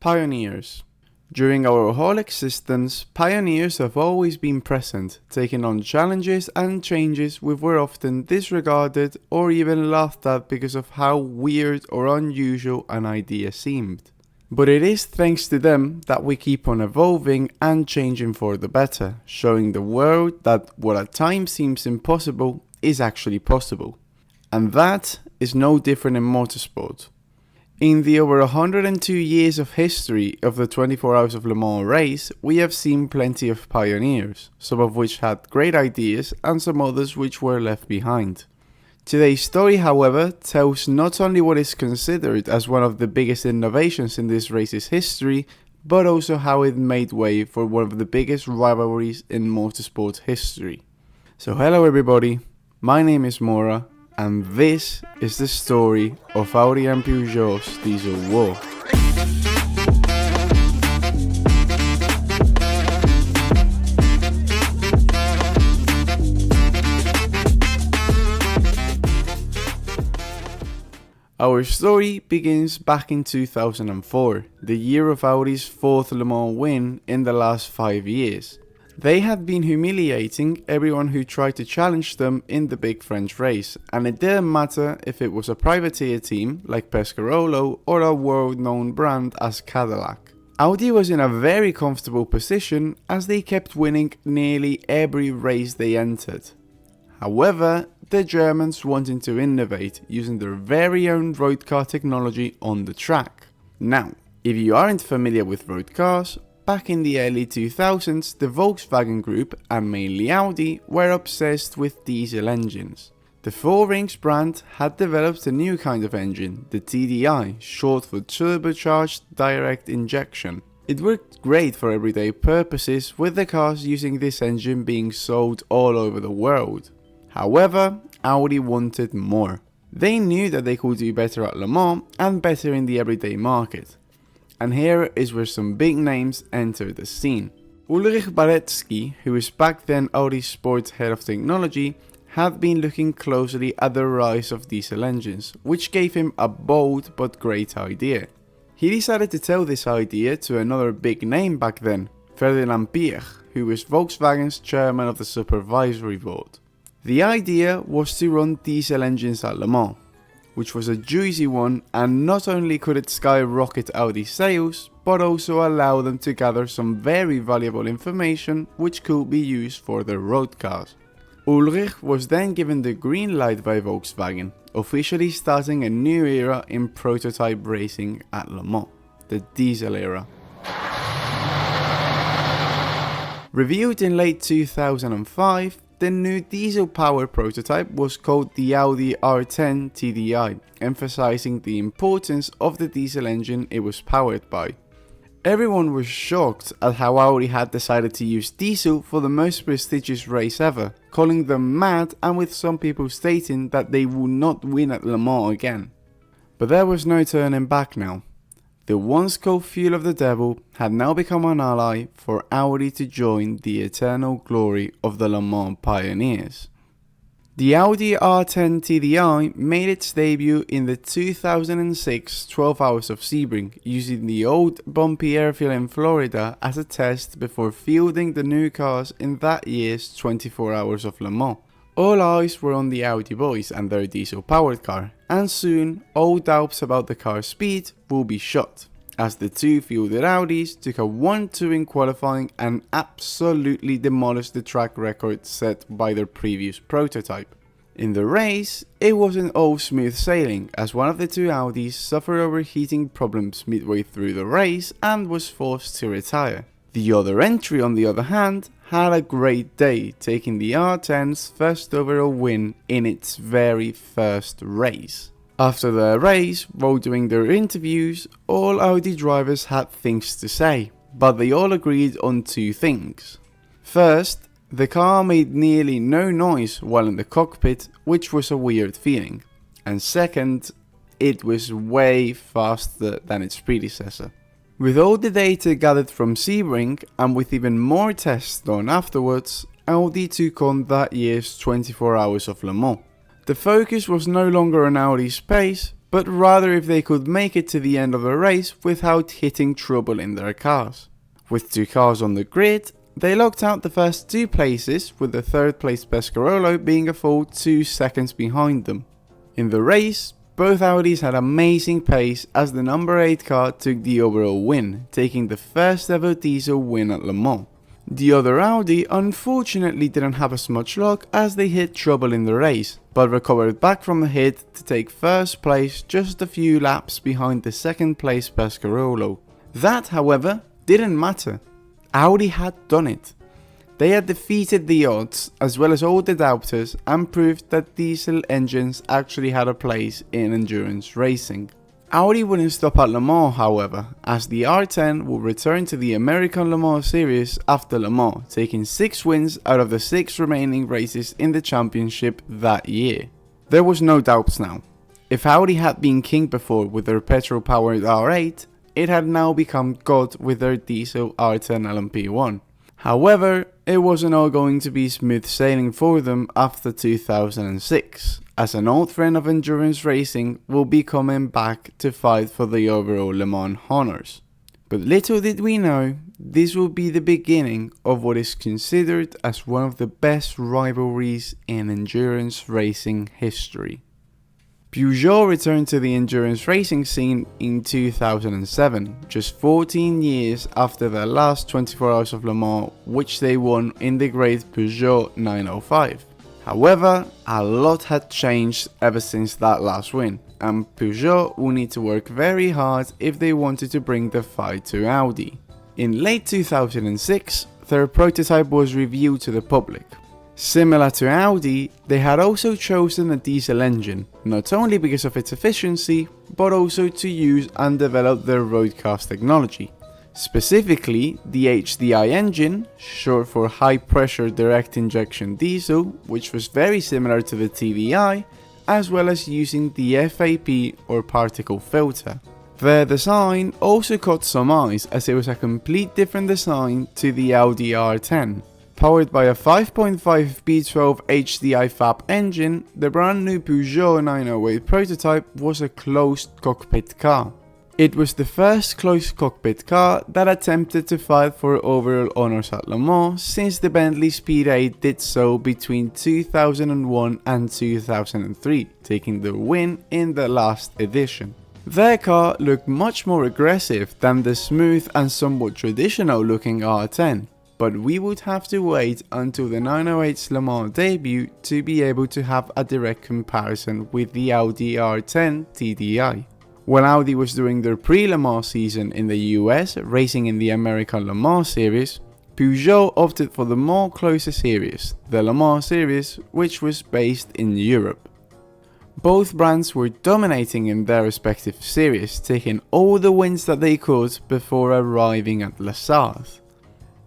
Pioneers. During our whole existence, pioneers have always been present, taking on challenges and changes which were often disregarded or even laughed at because of how weird or unusual an idea seemed. But it is thanks to them that we keep on evolving and changing for the better, showing the world that what at times seems impossible is actually possible. And that is no different in motorsport. In the over 102 years of history of the 24 Hours of Le Mans race, we have seen plenty of pioneers, some of which had great ideas and some others which were left behind. Today's story, however, tells not only what is considered as one of the biggest innovations in this race's history, but also how it made way for one of the biggest rivalries in motorsport history. So hello everybody, my name is Mora, and this is the story of Audi and Peugeot's diesel war. Our story begins back in 2004, the year of Audi's fourth Le Mans win in the last 5 years. They had been humiliating everyone who tried to challenge them in the big French race, and it didn't matter if it was a privateer team like Pescarolo or a world-known brand as Cadillac. Audi was in a very comfortable position as they kept winning nearly every race they entered. However, the Germans wanted to innovate using their very own road car technology on the track. Now, if you aren't familiar with road cars, back in the early 2000s, the Volkswagen Group, and mainly Audi, were obsessed with diesel engines. The Four Rings brand had developed a new kind of engine, the TDI, short for turbocharged direct injection. It worked great for everyday purposes, with the cars using this engine being sold all over the world. However, Audi wanted more. They knew that they could do better at Le Mans and better in the everyday market. And here is where some big names entered the scene. Ulrich Baretzky, who was back then Audi's sports head of technology, had been looking closely at the rise of diesel engines, which gave him a bold but great idea. He decided to tell this idea to another big name back then, Ferdinand Piëch, who was Volkswagen's chairman of the supervisory board. The idea was to run diesel engines at Le Mans, which was a juicy one, and not only could it skyrocket Audi's sales, but also allow them to gather some very valuable information which could be used for their road cars. Ulrich was then given the green light by Volkswagen, officially starting a new era in prototype racing at Le Mans, the diesel era. Reviewed in late 2005, the new diesel-powered prototype was called the Audi R10 TDI, emphasizing the importance of the diesel engine it was powered by. Everyone was shocked at how Audi had decided to use diesel for the most prestigious race ever, calling them mad, and with some people stating that they would not win at Le Mans again. But there was no turning back now. The once called fuel of the devil had now become an ally for Audi to join the eternal glory of the Le Mans pioneers. The Audi R10 TDI made its debut in the 2006 12 Hours of Sebring, using the old bumpy airfield in Florida as a test before fielding the new cars in that year's 24 Hours of Le Mans. All eyes were on the Audi boys and their diesel-powered car, and soon all doubts about the car's speed will be shot, as the two fielded Audis took a 1-2 in qualifying and absolutely demolished the track record set by their previous prototype. In the race, it wasn't all smooth sailing, as one of the two Audis suffered overheating problems midway through the race and was forced to retire. The other entry, on the other hand, had a great day, taking the R10's first overall win in its very first race. After the race, while doing their interviews, all Audi drivers had things to say, but they all agreed on two things. First, the car made nearly no noise while in the cockpit, which was a weird feeling. And second, it was way faster than its predecessor. With all the data gathered from Sebring, and with even more tests done afterwards, Audi took on that year's 24 Hours of Le Mans. The focus was no longer on Audi's pace, but rather if they could make it to the end of the race without hitting trouble in their cars. With 2 cars on the grid, they locked out the first 2 places, with the 3rd place Pescarolo being a full 2 seconds behind them. In the race, both Audis had amazing pace as the number 8 car took the overall win, taking the first ever diesel win at Le Mans. The other Audi unfortunately didn't have as much luck as they hit trouble in the race, but recovered back from the hit to take first place just a few laps behind the 2nd place Pescarolo. That, however, didn't matter. Audi had done it. They had defeated the odds as well as all the doubters and proved that diesel engines actually had a place in endurance racing. Audi wouldn't stop at Le Mans, however, as the R10 will return to the American Le Mans series after Le Mans, taking 6 wins out of the 6 remaining races in the championship that year. There was no doubt now. If Audi had been king before with their petrol-powered R8, it had now become god with their diesel R10 LMP1. However, it wasn't all going to be smooth sailing for them after 2006, as an old friend of endurance racing will be coming back to fight for the overall Le Mans honours. But little did we know, this will be the beginning of what is considered as one of the best rivalries in endurance racing history. Peugeot returned to the endurance racing scene in 2007, just 14 years after their last 24 Hours of Le Mans, which they won in the great Peugeot 905. However, a lot had changed ever since that last win, and Peugeot will need to work very hard if they wanted to bring the fight to Audi. In late 2006, their prototype was revealed to the public. Similar to Audi, they had also chosen a diesel engine, not only because of its efficiency, but also to use and develop their roadcast technology. Specifically, the HDI engine, short for high pressure direct injection diesel, which was very similar to the TDI, as well as using the FAP or particle filter. Their design also caught some eyes as it was a complete different design to the Audi R10. Powered by a 5.5 B12 HDI FAP engine, the brand new Peugeot 908 prototype was a closed cockpit car. It was the first closed cockpit car that attempted to fight for overall honours at Le Mans since the Bentley Speed 8 did so between 2001 and 2003, taking the win in the last edition. Their car looked much more aggressive than the smooth and somewhat traditional looking R10. But we would have to wait until the 908's Le Mans debut to be able to have a direct comparison with the Audi R10 TDI. When Audi was doing their pre-Le Mans season in the US, racing in the American Le Mans series, Peugeot opted for the more closer series, the Le Mans series, which was based in Europe. Both brands were dominating in their respective series, taking all the wins that they could before arriving at Les Arts.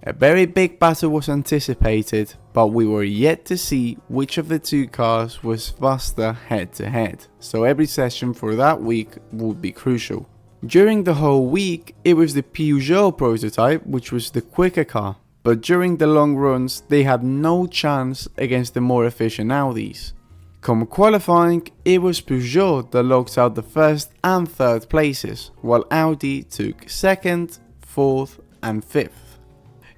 A very big battle was anticipated, but we were yet to see which of the 2 cars was faster head to head, so every session for that week would be crucial. During the whole week, it was the Peugeot prototype which was the quicker car, but during the long runs they had no chance against the more efficient Audis. Come qualifying, it was Peugeot that locked out the 1st and 3rd places, while Audi took 2nd, 4th and 5th.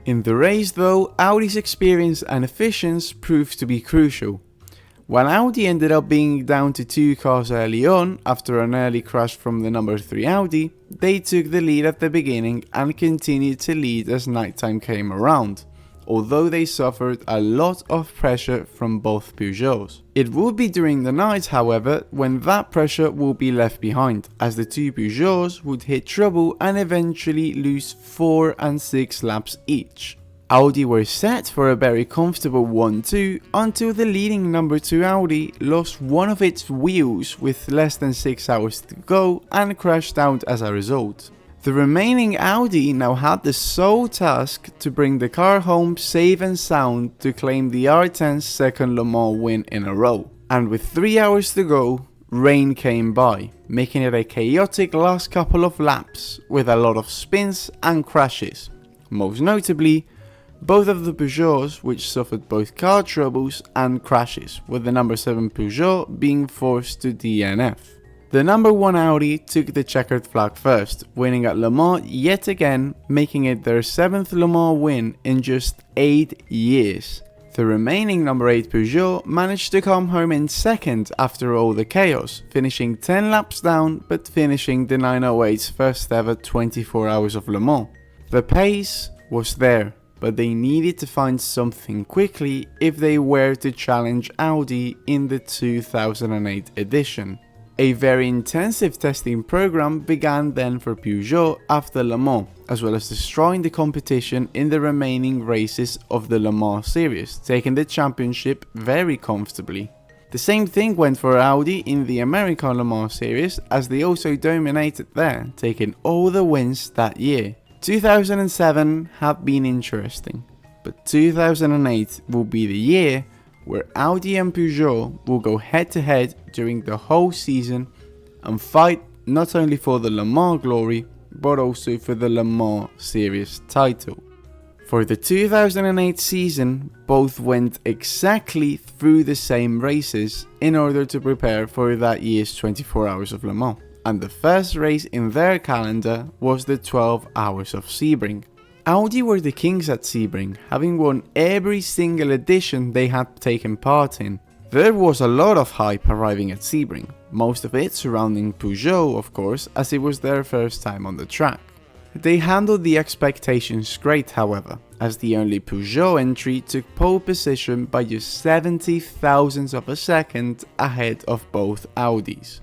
In the race though, Audi's experience and efficiency proved to be crucial. While Audi ended up being down to 2 cars early on after an early crash from the number 3 Audi, they took the lead at the beginning and continued to lead as nighttime came around, although they suffered a lot of pressure from both Peugeots. It would be during the night, however, when that pressure will be left behind, as the 2 Peugeots would hit trouble and eventually lose 4 and 6 laps each. Audi were set for a very comfortable 1-2 until the leading number 2 Audi lost one of its wheels with less than 6 hours to go and crashed out as a result. The remaining Audi now had the sole task to bring the car home safe and sound to claim the R10's 2nd Le Mans win in a row. And with 3 hours to go, rain came by, making it a chaotic last couple of laps with a lot of spins and crashes. Most notably, both of the Peugeots which suffered both car troubles and crashes, with the number 7 Peugeot being forced to DNF. The number 1 Audi took the checkered flag first, winning at Le Mans yet again, making it their 7th Le Mans win in just 8 years. The remaining number 8 Peugeot managed to come home in second after all the chaos, finishing 10 laps down but finishing the 908's first ever 24 hours of Le Mans. The pace was there, but they needed to find something quickly if they were to challenge Audi in the 2008 edition. A very intensive testing program began then for Peugeot after Le Mans, as well as destroying the competition in the remaining races of the Le Mans series, taking the championship very comfortably. The same thing went for Audi in the American Le Mans series, as they also dominated there, taking all the wins that year. 2007 had been interesting, but 2008 will be the year where Audi and Peugeot will go head to head during the whole season and fight not only for the Le Mans glory, but also for the Le Mans series title. For the 2008 season, both went exactly through the same races in order to prepare for that year's 24 hours of Le Mans, and the first race in their calendar was the 12 hours of Sebring. Audi were the kings at Sebring, having won every single edition they had taken part in. There was a lot of hype arriving at Sebring, most of it surrounding Peugeot of course, as it was their first time on the track. They handled the expectations great however, as the only Peugeot entry took pole position by just 70 thousandths of a second ahead of both Audis.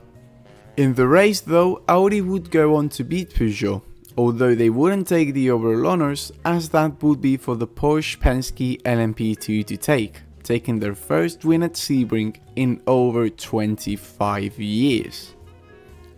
In the race though, Audi would go on to beat Peugeot, although they wouldn't take the overall honours, as that would be for the Porsche Penske LMP2 to take, taking their first win at Sebring in over 25 years.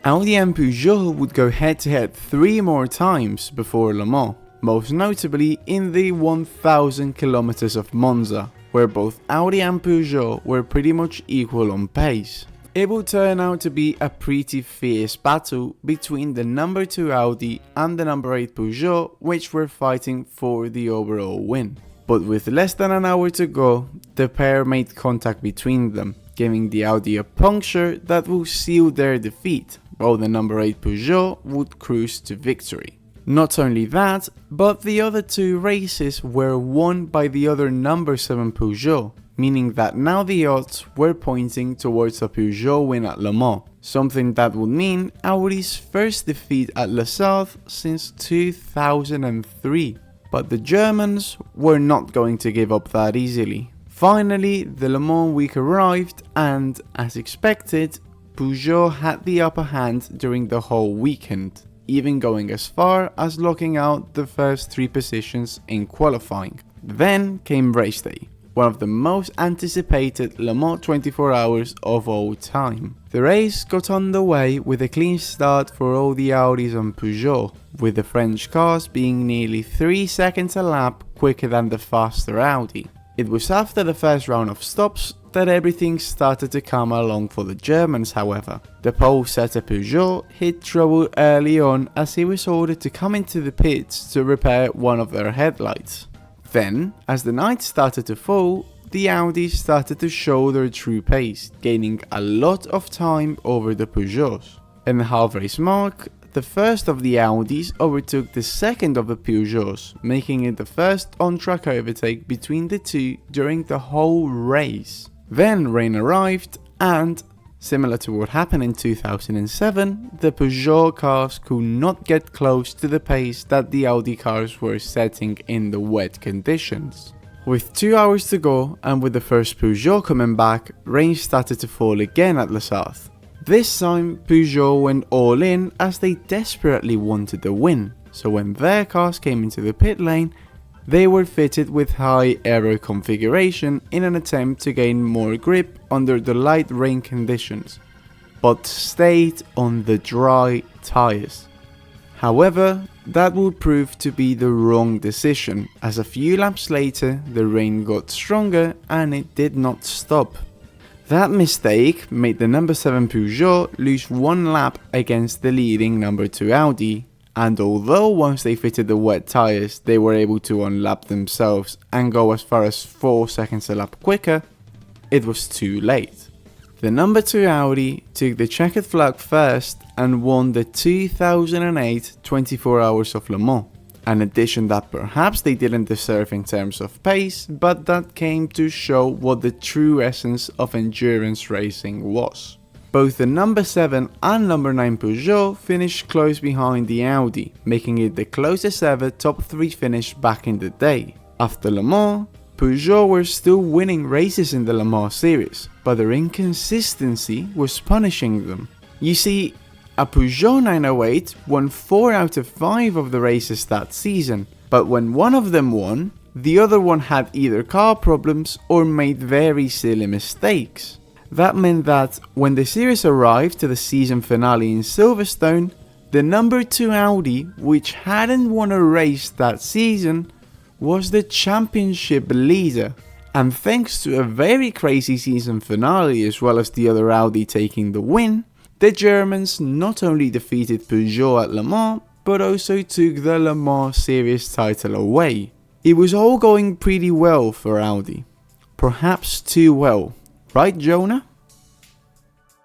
Audi and Peugeot would go head to head 3 more times before Le Mans, most notably in the 1000 kilometers of Monza, where both Audi and Peugeot were pretty much equal on pace. It would turn out to be a pretty fierce battle between the number 2 Audi and the number 8 Peugeot, which were fighting for the overall win. But with less than an hour to go, the pair made contact between them, giving the Audi a puncture that would seal their defeat, while the number 8 Peugeot would cruise to victory. Not only that, but the other 2 races were won by the other number 7 Peugeot, meaning that now the odds were pointing towards a Peugeot win at Le Mans, something that would mean Audi's first defeat at Les Sauves since 2003. But the Germans were not going to give up that easily. Finally, the Le Mans week arrived and, as expected, Peugeot had the upper hand during the whole weekend, even going as far as locking out the first 3 positions in qualifying. Then came race day, one of the most anticipated Le Mans 24 hours of all time. The race got underway with a clean start for all the Audis and Peugeot, with the French cars being nearly 3 seconds a lap quicker than the faster Audi. It was after the first round of stops that everything started to come along for the Germans however. The pole setter Peugeot hit trouble early on as he was ordered to come into the pits to repair one of their headlights. Then, as the night started to fall, the Audis started to show their true pace, gaining a lot of time over the Peugeots. In the half race mark, the first of the Audis overtook the second of the Peugeots, making it the first on-track overtake between the two during the whole race. Then rain arrived and, similar to what happened in 2007, the Peugeot cars could not get close to the pace that the Audi cars were setting in the wet conditions. With 2 hours to go and with the first Peugeot coming back, rain started to fall again at Les Sauves. This time Peugeot went all in as they desperately wanted the win, so when their cars came into the pit lane, they were fitted with high aero configuration in an attempt to gain more grip under the light rain conditions, but stayed on the dry tyres. However, that would prove to be the wrong decision, as a few laps later the rain got stronger and it did not stop. That mistake made the number 7 Peugeot lose 1 lap against the leading number 2 Audi, and although once they fitted the wet tyres they were able to unlap themselves and go as far as 4 seconds a lap quicker, it was too late. The number 2 Audi took the checkered flag first and won the 2008 24 Hours of Le Mans, an edition that perhaps they didn't deserve in terms of pace, but that came to show what the true essence of endurance racing was. Both the number 7 and number 9 Peugeot finished close behind the Audi, making it the closest ever top 3 finish back in the day. After Le Mans, Peugeot were still winning races in the Le Mans series, but their inconsistency was punishing them. You see, a Peugeot 908 won 4 out of 5 of the races that season, but when one of them won, the other one had either car problems or made very silly mistakes. That meant that when the series arrived to the season finale in Silverstone, the number 2 Audi, which hadn't won a race that season, was the championship leader, and thanks to a very crazy season finale as well as the other Audi taking the win, the Germans not only defeated Peugeot at Le Mans, but also took the Le Mans series title away. It was all going pretty well for Audi, perhaps too well, right Jonah?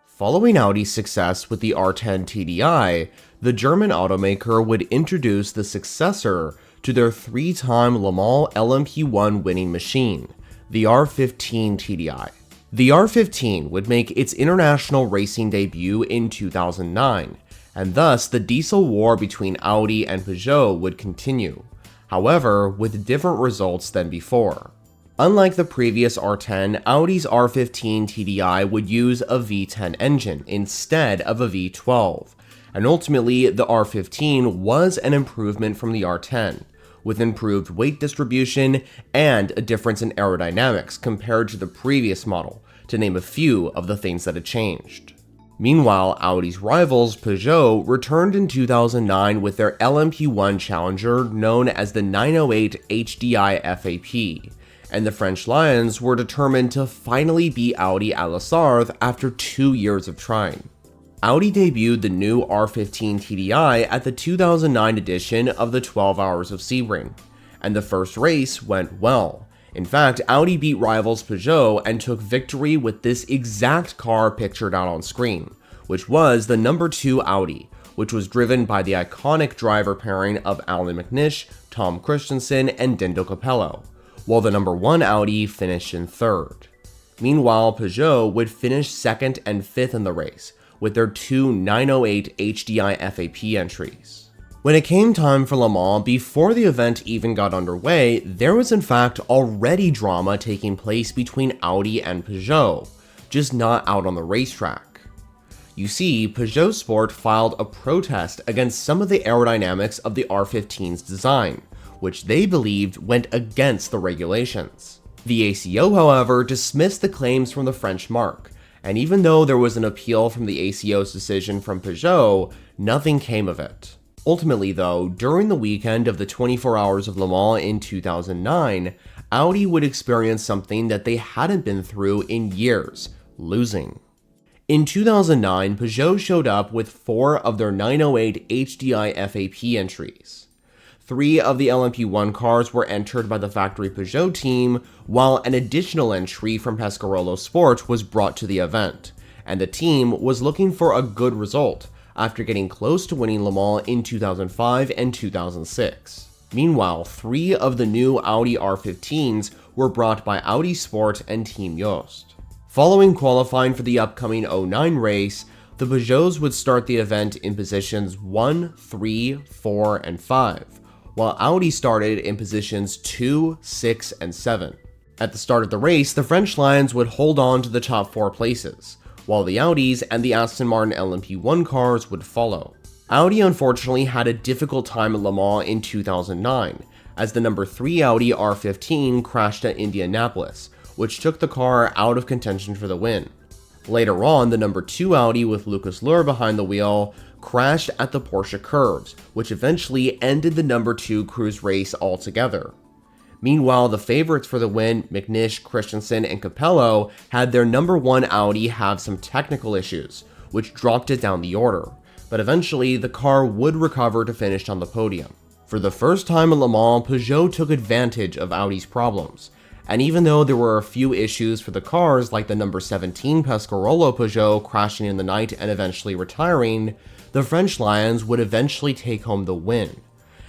Following Audi's success with the R10 TDI, the German automaker would introduce the successor to their 3-time Le Mans LMP1 winning machine, the R15 TDI. The R15 would make its international racing debut in 2009, and thus the diesel war between Audi and Peugeot would continue, however with different results than before. Unlike the previous R10, Audi's R15 TDI would use a V10 engine instead of a V12, and ultimately the R15 was an improvement from the R10, with improved weight distribution and a difference in aerodynamics compared to the previous model, to name a few of the things that had changed. Meanwhile, Audi's rivals, Peugeot, returned in 2009 with their LMP1 challenger known as the 908 HDI FAP, and the French Lions were determined to finally beat Audi at Le Sarthe after 2 years of trying. Audi debuted the new R15 TDI at the 2009 edition of the 12 Hours of Sebring, and the first race went well. In fact, Audi beat rivals Peugeot and took victory with this exact car pictured out on screen, which was the number 2 Audi, which was driven by the iconic driver pairing of Alan McNish, Tom Christensen, and Dindo Capello, while the number 1 Audi finished in 3rd. Meanwhile, Peugeot would finish 2nd and 5th in the race, with their 2 908 HDI FAP entries. When it came time for Le Mans, before the event even got underway, there was in fact already drama taking place between Audi and Peugeot, just not out on the racetrack. You see, Peugeot Sport filed a protest against some of the aerodynamics of the R15's design, which they believed went against the regulations. The ACO, however, dismissed the claims from the French marque, and even though there was an appeal from the ACO's decision from Peugeot, nothing came of it. Ultimately though, during the weekend of the 24 Hours of Le Mans in 2009, Audi would experience something that they hadn't been through in years: losing. In 2009, Peugeot showed up with 4 of their 908 HDI FAP entries. 3 of the LMP1 cars were entered by the factory Peugeot team, while an additional entry from Pescarolo Sport was brought to the event, and the team was looking for a good result after getting close to winning Le Mans in 2005 and 2006. Meanwhile, 3 of the new Audi R15s were brought by Audi Sport and Team Jost. Following qualifying for the upcoming 09 race, the Peugeots would start the event in positions 1, 3, 4, and 5, while Audi started in positions 2, 6, and 7. At the start of the race, the French Lions would hold on to the top 4 places, while the Audis and the Aston Martin LMP1 cars would follow. Audi unfortunately had a difficult time at Le Mans in 2009, as the number 3 Audi R15 crashed at Indianapolis, which took the car out of contention for the win. Later on, the number 2 Audi with Lucas Luhr behind the wheel crashed at the Porsche curves, which eventually ended the number 2 cruise race altogether. Meanwhile, the favorites for the win, McNish, Christensen, and Capello, had their number 1 Audi have some technical issues, which dropped it down the order, but eventually the car would recover to finish on the podium. For the first time in Le Mans, Peugeot took advantage of Audi's problems, And even though there were a few issues for the cars, like the number 17 Pescarolo Peugeot crashing in the night and eventually retiring, the French Lions would eventually take home the win.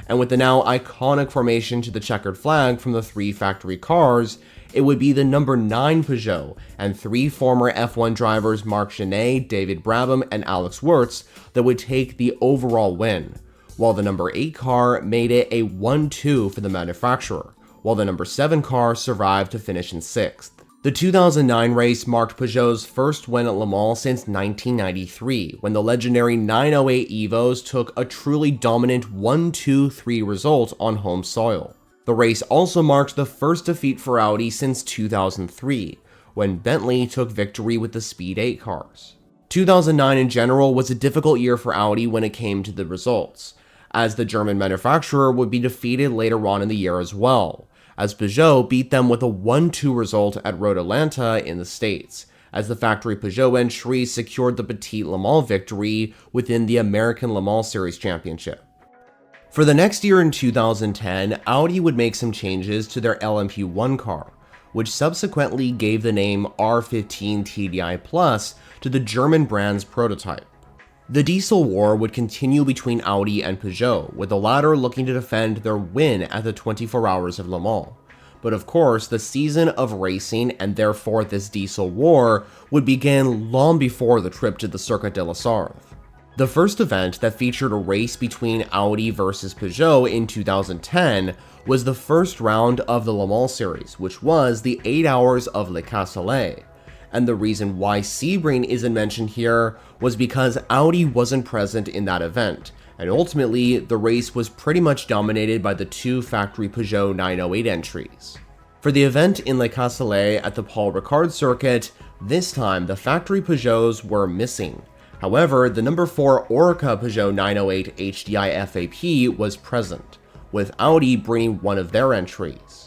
And with the now iconic formation to the checkered flag from the 3 factory cars, it would be the number 9 Peugeot and 3 former F1 drivers Marc Genet, David Brabham, and Alex Wirtz that would take the overall win, while the number 8 car made it a 1-2 for the manufacturer, while the number 7 car survived to finish in 6th. The 2009 race marked Peugeot's first win at Le Mans since 1993, when the legendary 908 Evos took a truly dominant 1-2-3 result on home soil. The race also marked the first defeat for Audi since 2003, when Bentley took victory with the Speed 8 cars. 2009 in general was a difficult year for Audi when it came to the results, as the German manufacturer would be defeated later on in the year as well, as Peugeot beat them with a 1-2 result at Road Atlanta in the States, as the factory Peugeot entry secured the Petit Le Mans victory within the American Le Mans Series Championship. For the next year in 2010, Audi would make some changes to their LMP1 car, which subsequently gave the name R15 TDI Plus to the German brand's prototype. The diesel war would continue between Audi and Peugeot, with the latter looking to defend their win at the 24 Hours of Le Mans. But of course, the season of racing, and therefore this diesel war, would begin long before the trip to the Circuit de la Sarthe. The first event that featured a race between Audi versus Peugeot in 2010 was the first round of the Le Mans series, which was the 8 Hours of Le Castellet. And the reason why Sebring isn't mentioned here was because Audi wasn't present in that event, and ultimately the race was pretty much dominated by the 2 factory Peugeot 908 entries. For the event in Le Castellet at the Paul Ricard circuit, this time the factory Peugeots were missing. However, the number 4 Oreca Peugeot 908 HDI FAP was present, with Audi bringing one of their entries.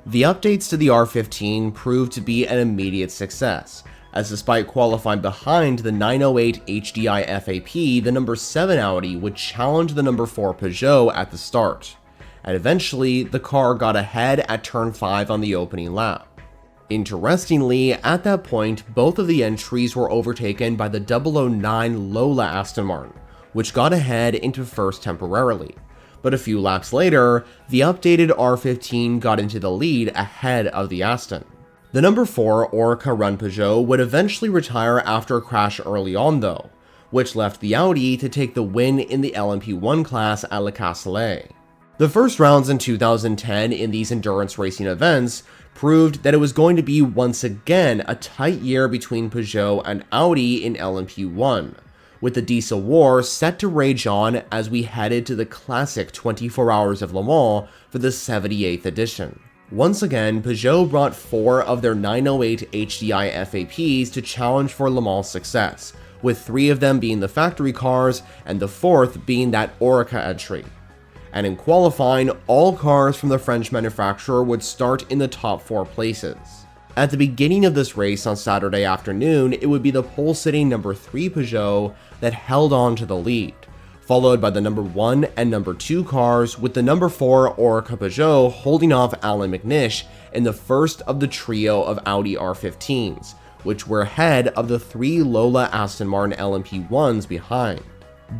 The updates to the R15 proved to be an immediate success, as despite qualifying behind the 908 HDI FAP, the number 7 Audi would challenge the number 4 Peugeot at the start, and eventually the car got ahead at turn 5 on the opening lap. Interestingly, at that point, both of the entries were overtaken by the 009 Lola Aston Martin, which got ahead into first temporarily. But a few laps later, the updated R15 got into the lead ahead of the Aston. The number 4 Oreca Run Peugeot would eventually retire after a crash early on though, which left the Audi to take the win in the LMP1 class at Le Castellet. The first rounds in 2010 in these endurance racing events proved that it was going to be once again a tight year between Peugeot and Audi in LMP1, with the diesel war set to rage on as we headed to the classic 24 Hours of Le Mans for the 78th edition. Once again, Peugeot brought 4 of their 908 HDI FAPs to challenge for Le Mans success, with 3 of them being the factory cars and the 4th being that Oreca entry. And in qualifying, all cars from the French manufacturer would start in the top 4 places. At the beginning of this race on Saturday afternoon, it would be the pole-sitting number 3 Peugeot that held on to the lead, followed by the number 1 and number 2 cars, with the number 4 Oreca Peugeot holding off Alan McNish in the first of the trio of Audi R15s, which were ahead of the 3 Lola Aston Martin LMP1s behind.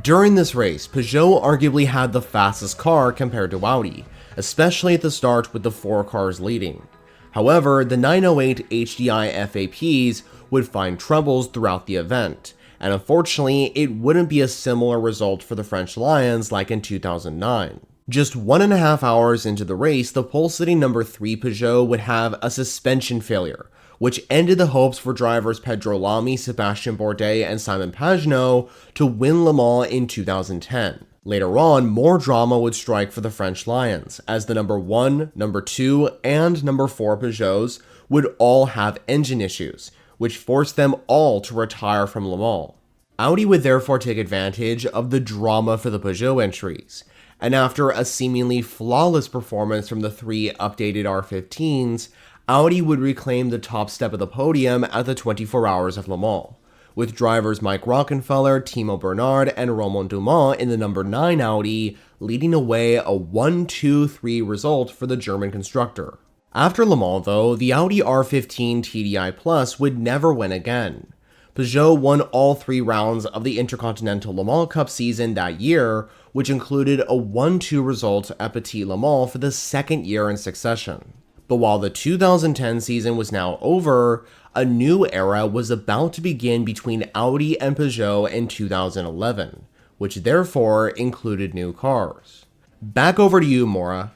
During this race, Peugeot arguably had the fastest car compared to Audi, especially at the start with the 4 cars leading. However, the 908 HDI FAPs would find troubles throughout the event, and unfortunately, it wouldn't be a similar result for the French Lions like in 2009. Just 1.5 hours into the race, the pole-sitting number 3 Peugeot would have a suspension failure, which ended the hopes for drivers Pedro Lamy, Sebastian Bourdais, and Simon Pagenaud to win Le Mans in 2010. Later on, more drama would strike for the French Lions, as the number 1, number 2, and number 4 Peugeots would all have engine issues, which forced them all to retire from Le Mans. Audi would therefore take advantage of the drama for the Peugeot entries, and after a seemingly flawless performance from the 3 updated R15s, Audi would reclaim the top step of the podium at the 24 Hours of Le Mans, with drivers Mike Rockenfeller, Timo Bernard, and Romain Dumas in the number 9 Audi leading away a 1-2-3 result for the German constructor. After Le Mans, though, the Audi R15 TDI Plus would never win again. Peugeot won all 3 rounds of the Intercontinental Le Mans Cup season that year, which included a 1-2 result at Petit Le Mans for the second year in succession. But while the 2010 season was now over, a new era was about to begin between Audi and Peugeot in 2011, which therefore included new cars. Back over to you, Maura.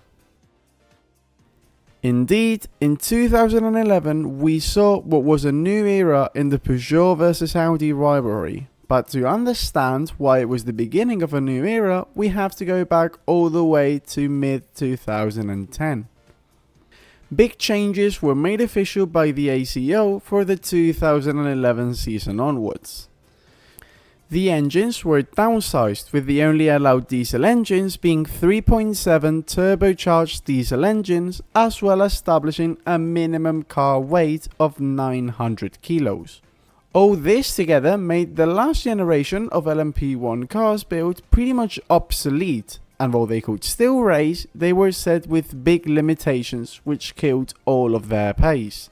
Indeed, in 2011 we saw what was a new era in the Peugeot versus Audi rivalry. But to understand why it was the beginning of a new era, we have to go back all the way to mid-2010. Big changes were made official by the ACO for the 2011 season onwards. The engines were downsized, with the only allowed diesel engines being 3.7 turbocharged diesel engines, as well as establishing a minimum car weight of 900 kilos. All this together made the last generation of LMP1 cars built pretty much obsolete, and while they could still race, they were set with big limitations which killed all of their pace.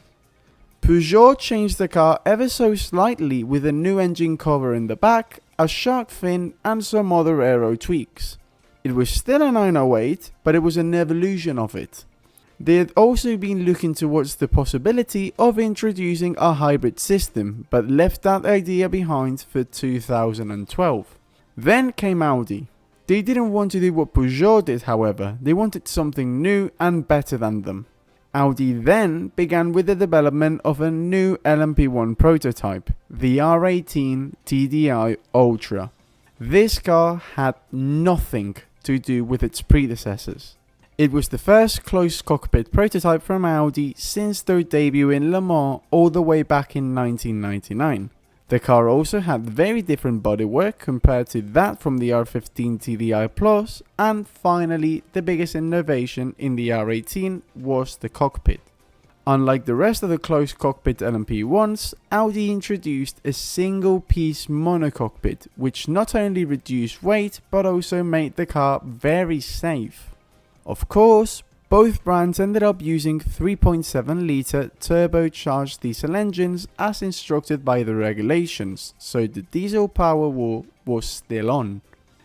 Peugeot changed the car ever so slightly with a new engine cover in the back, a shark fin and some other aero tweaks. It was still a 908, but it was an evolution of it. They had also been looking towards the possibility of introducing a hybrid system, but left that idea behind for 2012. Then came Audi. They didn't want to do what Peugeot did, however. They wanted something new and better than them. Audi then began with the development of a new LMP1 prototype, the R18 TDI Ultra. This car had nothing to do with its predecessors. It was the first closed cockpit prototype from Audi since their debut in Le Mans all the way back in 1999. The car also had very different bodywork compared to that from the R15 TDI Plus, and finally the biggest innovation in the R18 was the cockpit. Unlike the rest of the closed cockpit LMP1s, Audi introduced a single piece monocockpit, which not only reduced weight but also made the car very safe. Of course, both brands ended up using 3.7 litre turbocharged diesel engines as instructed by the regulations, so the diesel power war was still on.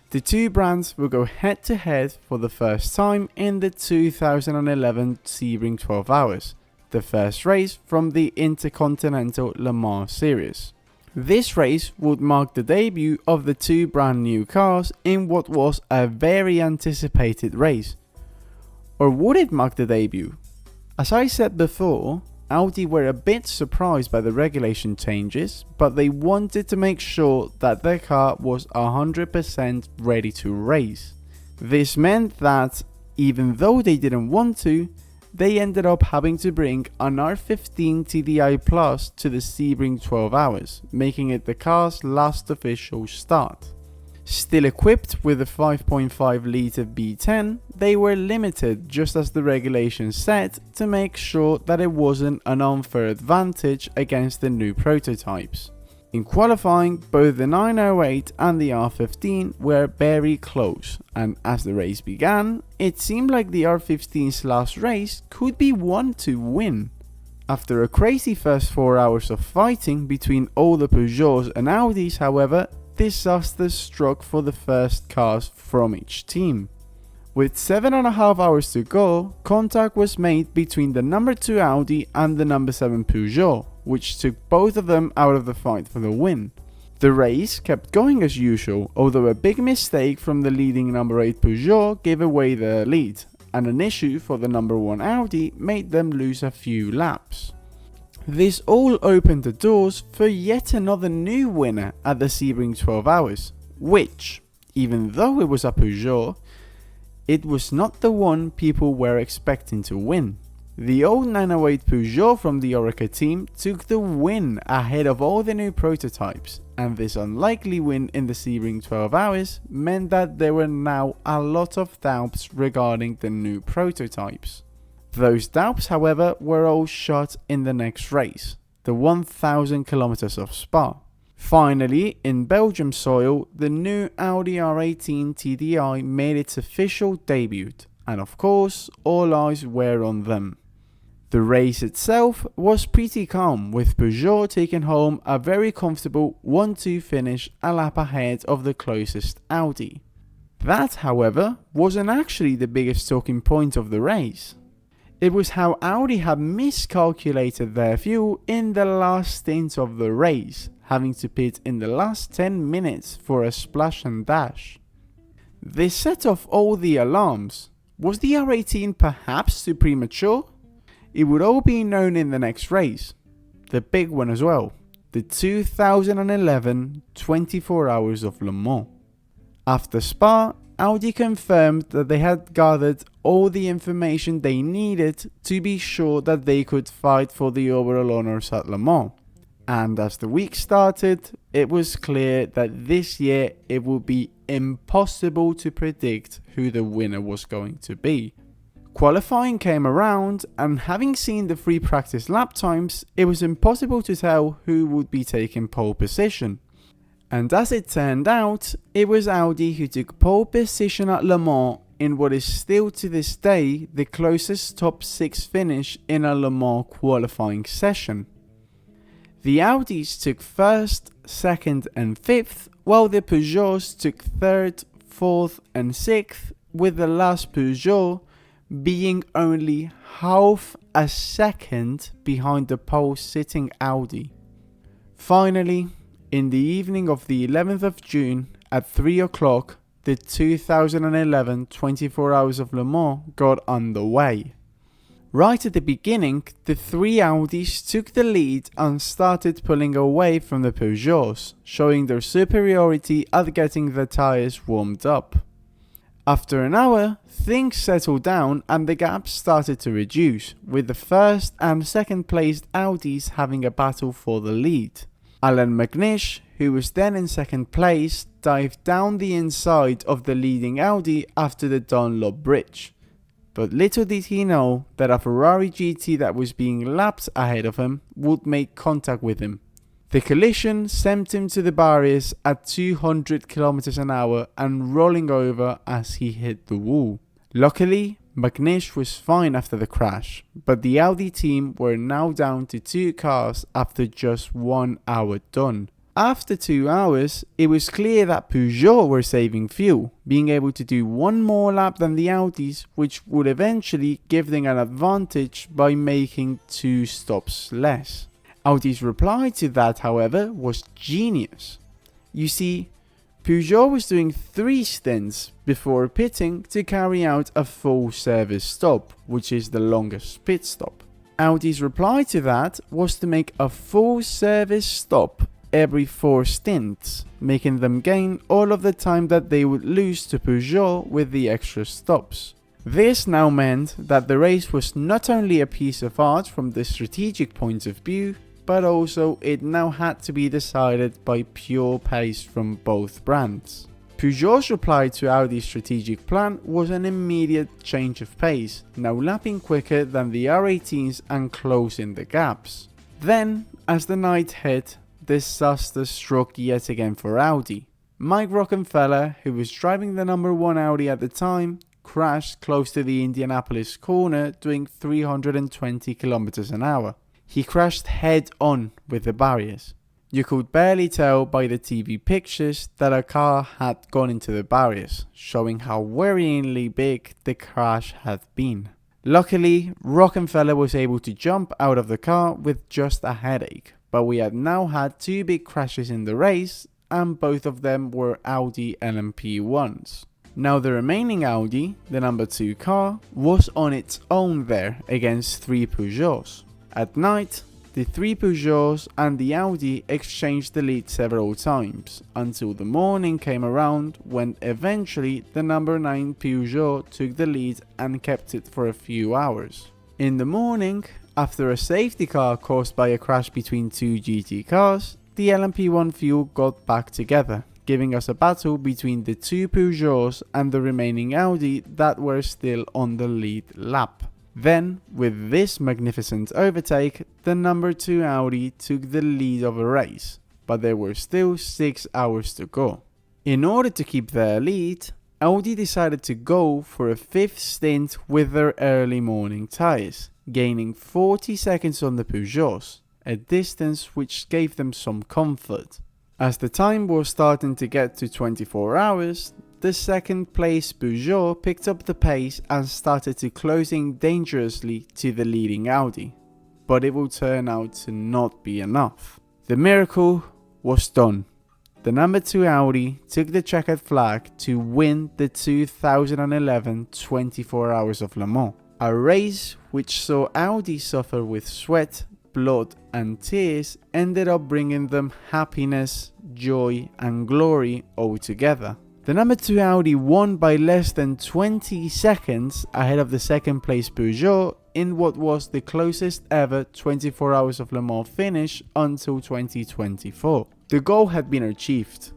The two brands will go head to head for the first time in the 2011 Sebring 12 Hours, the first race from the Intercontinental Le Mans series. This race would mark the debut of the two brand new cars in what was a very anticipated race. Or would it mark the debut? As I said before, Audi were a bit surprised by the regulation changes, but they wanted to make sure that their car was 100% ready to race. This meant that, even though they didn't want to, they ended up having to bring an R15 TDI Plus to the Sebring 12 Hours, making it the car's last official start. Still equipped with a 5.5 litre V10, they were limited just as the regulations said to make sure that it wasn't an unfair advantage against the new prototypes. In qualifying, both the 908 and the R15 were very close, and as the race began, it seemed like the R15's last race could be one to win. After a crazy first 4 hours of fighting between all the Peugeots and Audis, however, disaster struck for the first cars from each team. With 7.5 hours to go, contact was made between the number 2 Audi and the number 7 Peugeot, which took both of them out of the fight for the win. The race kept going as usual, although a big mistake from the leading number 8 Peugeot gave away their lead, and an issue for the number 1 Audi made them lose a few laps. This all opened the doors for yet another new winner at the Sebring 12 Hours, which, even though it was a Peugeot, it was not the one people were expecting to win. The old 908 Peugeot from the Oreca team took the win ahead of all the new prototypes, and this unlikely win in the Sebring 12 Hours meant that there were now a lot of doubts regarding the new prototypes. Those doubts, however, were all shot in the next race, the 1000 kilometers of Spa. Finally, in Belgium soil, the new Audi R18 TDI made its official debut, and of course, all eyes were on them. The race itself was pretty calm, with Peugeot taking home a very comfortable 1-2 finish a lap ahead of the closest Audi. That, however, wasn't actually the biggest talking point of the race. It was how Audi had miscalculated their fuel in the last stint of the race, having to pit in the last 10 minutes for a splash and dash. This set off all the alarms. Was the R18 perhaps too premature? It would all be known in the next race, the big one as well, the 2011 24 Hours of Le Mans. After Spa, Audi confirmed that they had gathered all the information they needed to be sure that they could fight for the overall honours at Le Mans. And as the week started, it was clear that this year it would be impossible to predict who the winner was going to be. Qualifying came around, and having seen the free practice lap times, it was impossible to tell who would be taking pole position. And as it turned out, it was Audi who took pole position at Le Mans in what is still to this day the closest top 6 finish in a Le Mans qualifying session. The Audis took 1st, 2nd and 5th, while the Peugeots took 3rd, 4th and 6th, with the last Peugeot being only half a second behind the pole sitting Audi. Finally, in the evening of the 11th of June at 3 o'clock, the 2011 24 Hours of Le Mans got underway. Right at the beginning, the 3 Audis took the lead and started pulling away from the Peugeots, showing their superiority at getting the tyres warmed up. After an hour, things settled down and the gap started to reduce, with the 1st and 2nd placed Audis having a battle for the lead. Alan McNish, who was then in 2nd place, dived down the inside of the leading Audi after the Dunlop bridge. But little did he know that a Ferrari GT that was being lapped ahead of him would make contact with him. The collision sent him to the barriers at 200 km an hour and rolling over as he hit the wall. Luckily, McNish was fine after the crash, but the Audi team were now down to 2 cars after just 1 hour done. After 2 hours, it was clear that Peugeot were saving fuel, being able to do 1 more lap than the Audis, which would eventually give them an advantage by making 2 stops less. Audi's reply to that, however, was genius. You see, Peugeot was doing 3 stints before pitting to carry out a full service stop, which is the longest pit stop. Audi's reply to that was to make a full service stop every 4 stints, making them gain all of the time that they would lose to Peugeot with the extra stops. This now meant that the race was not only a piece of art from the strategic point of view, but also it now had to be decided by pure pace from both brands. Peugeot's reply to Audi's strategic plan was an immediate change of pace, now lapping quicker than the R18s and closing the gaps. Then, as the night hit, disaster struck yet again for Audi. Mike Rockenfeller, who was driving the number 1 Audi at the time, crashed close to the Indianapolis corner doing 320 km an hour. He crashed head on with the barriers. You could barely tell by the TV pictures that a car had gone into the barriers, showing how worryingly big the crash had been. Luckily, Rockenfeller was able to jump out of the car with just a headache, but we had now had 2 big crashes in the race, and both of them were Audi LMP1s. Now the remaining Audi, the number 2 car, was on its own there against 3 Peugeots. At night, the 3 Peugeots and the Audi exchanged the lead several times, until the morning came around when eventually the number 9 Peugeot took the lead and kept it for a few hours. In the morning, after a safety car caused by a crash between 2 GT cars, the LMP1 fuel got back together, giving us a battle between the 2 Peugeots and the remaining Audi that were still on the lead lap. Then, with this magnificent overtake, the number 2 Audi took the lead of a race, but there were still 6 hours to go. In order to keep their lead, Audi decided to go for a fifth stint with their early morning tyres, gaining 40 seconds on the Peugeots, a distance which gave them some comfort. As the time was starting to get to 24 hours, the second place Peugeot picked up the pace and started to close in dangerously to the leading Audi. But it will turn out to not be enough. The miracle was done. The number 2 Audi took the checkered flag to win the 2011 24 Hours of Le Mans, a race which saw Audi suffer with sweat, blood and tears ended up bringing them happiness, joy and glory all together. The number 2 Audi won by less than 20 seconds ahead of the second place Peugeot in what was the closest ever 24 Hours of Le Mans finish until 2024. The goal had been achieved.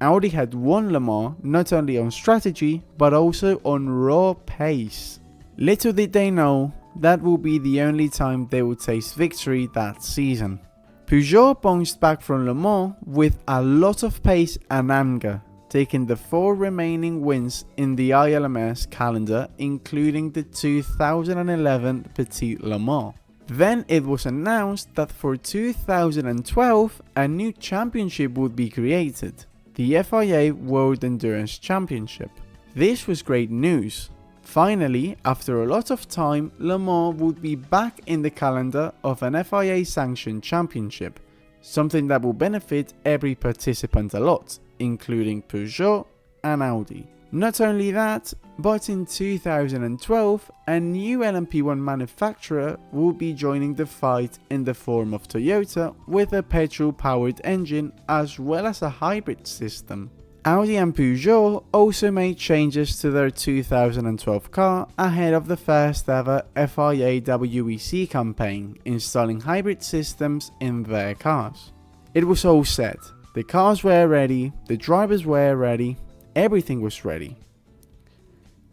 Audi had won Le Mans not only on strategy but also on raw pace. Little did they know that will be the only time they would taste victory that season. Peugeot bounced back from Le Mans with a lot of pace and anger, taking the 4 remaining wins in the ILMS calendar, including the 2011 Petit Le Mans. Then it was announced that for 2012 a new championship would be created, the FIA World Endurance Championship. This was great news. Finally, after a lot of time, Le Mans would be back in the calendar of an FIA sanctioned championship, something that will benefit every participant a lot, including Peugeot and Audi. Not only that, but in 2012, a new LMP1 manufacturer will be joining the fight in the form of Toyota with a petrol-powered engine as well as a hybrid system. Audi and Peugeot also made changes to their 2012 car ahead of the first ever FIA WEC campaign, installing hybrid systems in their cars. It was all set. The cars were ready, the drivers were ready, everything was ready.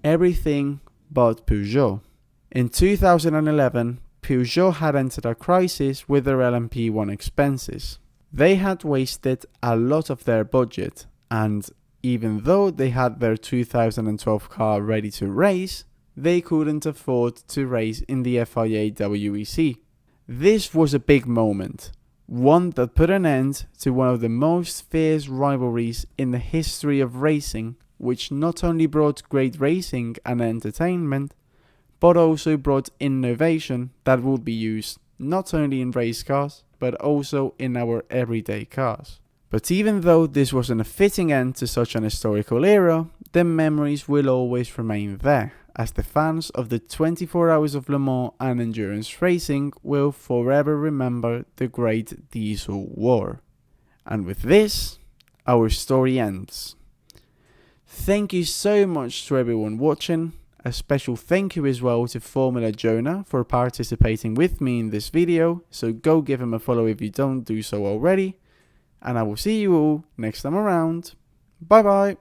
Everything but Peugeot. In 2011, Peugeot had entered a crisis with their LMP1 expenses. They had wasted a lot of their budget, and even though they had their 2012 car ready to race, they couldn't afford to race in the FIA WEC. This was a big moment, one that put an end to one of the most fierce rivalries in the history of racing, which not only brought great racing and entertainment, but also brought innovation that would be used not only in race cars, but also in our everyday cars. But even though this wasn't a fitting end to such an historical era, the memories will always remain there, as the fans of the 24 Hours of Le Mans and endurance racing will forever remember the Great Diesel War. And with this, our story ends. Thank you so much to everyone watching. A special thank you as well to Formula Jonah for participating with me in this video, so go give him a follow if you don't do so already. And I will see you all next time around. Bye bye.